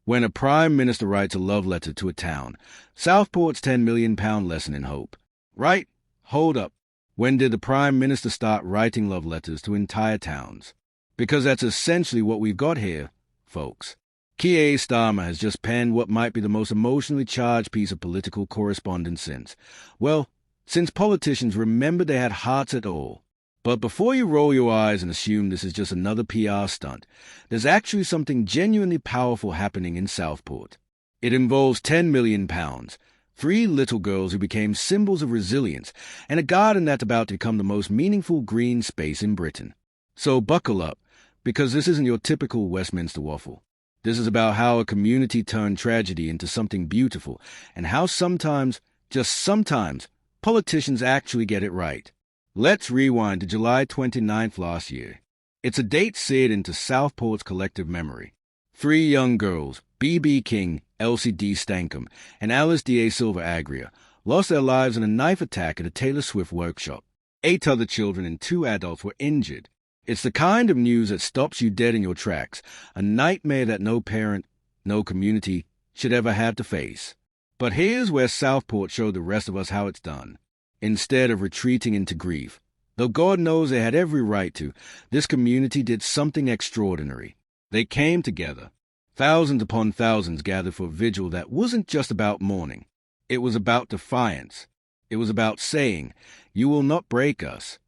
When a Prime Minister writes a love letter to a town, Southport's £10 million lesson in hope. Right? Hold up. When did the Prime Minister start writing love letters to entire towns? Because that's essentially what we've got here, folks. Keir Starmer has just penned what might be the most emotionally charged piece of political correspondence since politicians remembered they had hearts at all. But before you roll your eyes and assume this is just another PR stunt, there's actually something genuinely powerful happening in Southport. It involves £10 million, 3 little girls who became symbols of resilience, and a garden that's about to become the most meaningful green space in Britain. So buckle up, because this isn't your typical Westminster waffle. This is about how a community turned tragedy into something beautiful, and how sometimes, just sometimes, politicians actually get it right. Let's rewind to July 29th last year. It's a date seared into Southport's collective memory. 3 young girls, B.B. King, Elsie D. Stankham, and Alice D.A. Silva Agria, lost their lives in a knife attack at a Taylor Swift workshop. 8 other children and 2 adults were injured. It's the kind of news that stops you dead in your tracks, a nightmare that no parent, no community, should ever have to face. But here's where Southport showed the rest of us how it's done. Instead of retreating into grief, though God knows they had every right to, this community did something extraordinary. They came together. Thousands upon thousands gathered for a vigil that wasn't just about mourning. It was about defiance. It was about saying, "You will not break us."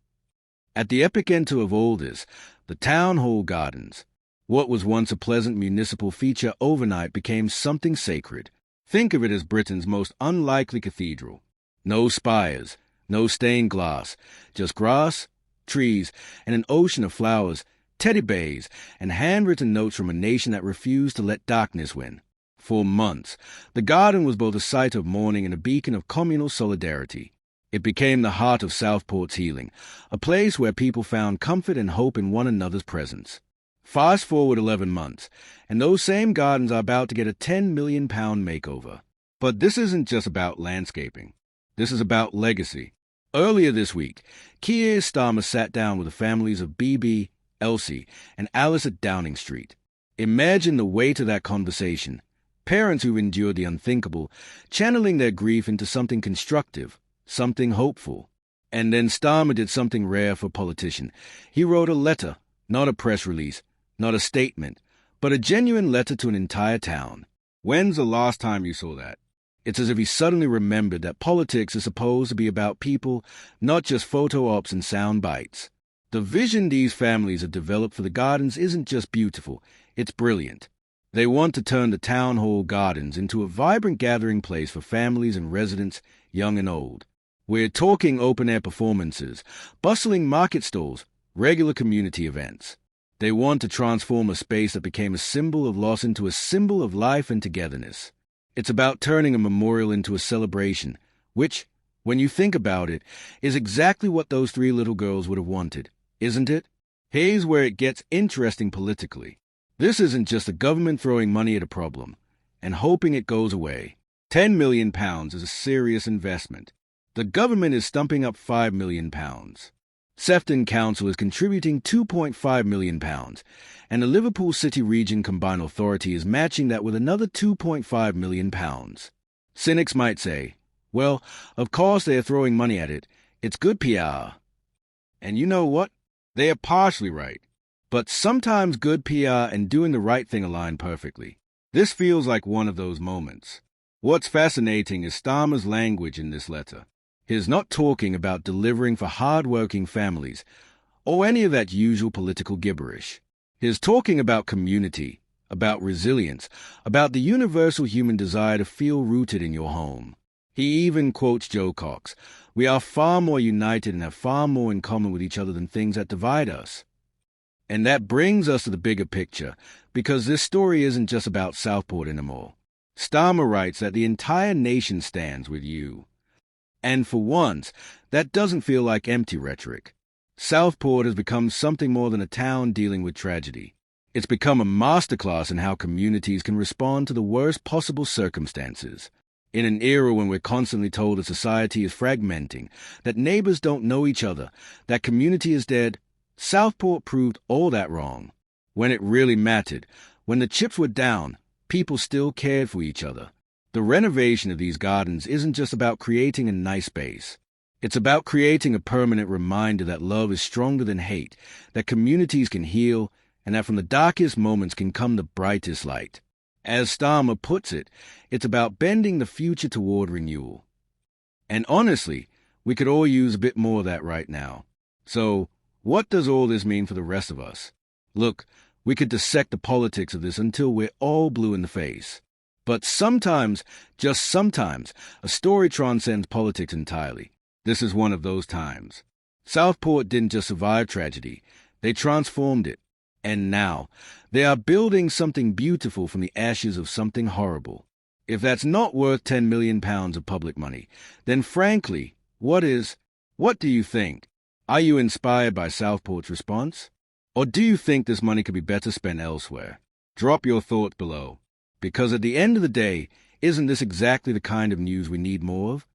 At the epicenter of all this, the Town Hall Gardens. What was once a pleasant municipal feature overnight became something sacred. Think of it as Britain's most unlikely cathedral. No spires, no stained glass, just grass, trees, and an ocean of flowers, teddy bears, and handwritten notes from a nation that refused to let darkness win. For months, the garden was both a site of mourning and a beacon of communal solidarity. It became the heart of Southport's healing, a place where people found comfort and hope in one another's presence. Fast forward 11 months, and those same gardens are about to get a £10 million makeover. But this isn't just about landscaping. This is about legacy. Earlier this week, Keir Starmer sat down with the families of BB, Elsie, and Alice at Downing Street. Imagine the weight of that conversation. Parents who've endured the unthinkable, channeling their grief into something constructive, something hopeful. And then Starmer did something rare for a politician. He wrote a letter, not a press release, not a statement, but a genuine letter to an entire town. When's the last time you saw that? It's as if he suddenly remembered that politics is supposed to be about people, not just photo ops and sound bites. The vision these families have developed for the gardens isn't just beautiful, it's brilliant. They want to turn the Town Hall Gardens into a vibrant gathering place for families and residents, young and old. We're talking open-air performances, bustling market stalls, regular community events. They want to transform a space that became a symbol of loss into a symbol of life and togetherness. It's about turning a memorial into a celebration, which, when you think about it, is exactly what those 3 little girls would have wanted, isn't it? Here's where it gets interesting politically. This isn't just the government throwing money at a problem and hoping it goes away. £10 million is a serious investment. The government is stumping up £5 million. Sefton Council is contributing £2.5 million, and the Liverpool City Region Combined Authority is matching that with another £2.5 million. Cynics might say, well, of course they are throwing money at it. It's good PR. And you know what? They are partially right. But sometimes good PR and doing the right thing align perfectly. This feels like one of those moments. What's fascinating is Starmer's language in this letter. He's not talking about delivering for hard-working families or any of that usual political gibberish. He's talking about community, about resilience, about the universal human desire to feel rooted in your home. He even quotes Joe Cox, "We are far more united and have far more in common with each other than things that divide us." And that brings us to the bigger picture, because this story isn't just about Southport anymore. Starmer writes that the entire nation stands with you. And for once, that doesn't feel like empty rhetoric. Southport has become something more than a town dealing with tragedy. It's become a masterclass in how communities can respond to the worst possible circumstances. In an era when we're constantly told that society is fragmenting, that neighbors don't know each other, that community is dead, Southport proved all that wrong. When it really mattered, when the chips were down, people still cared for each other. The renovation of these gardens isn't just about creating a nice space. It's about creating a permanent reminder that love is stronger than hate, that communities can heal, and that from the darkest moments can come the brightest light. As Starmer puts it, it's about bending the future toward renewal. And honestly, we could all use a bit more of that right now. So, what does all this mean for the rest of us? Look, we could dissect the politics of this until we're all blue in the face. But sometimes, just sometimes, a story transcends politics entirely. This is one of those times. Southport didn't just survive tragedy, they transformed it. And now, they are building something beautiful from the ashes of something horrible. If that's not worth £10 million of public money, then frankly, what is? What do you think? Are you inspired by Southport's response? Or do you think this money could be better spent elsewhere? Drop your thoughts below. Because at the end of the day, isn't this exactly the kind of news we need more of?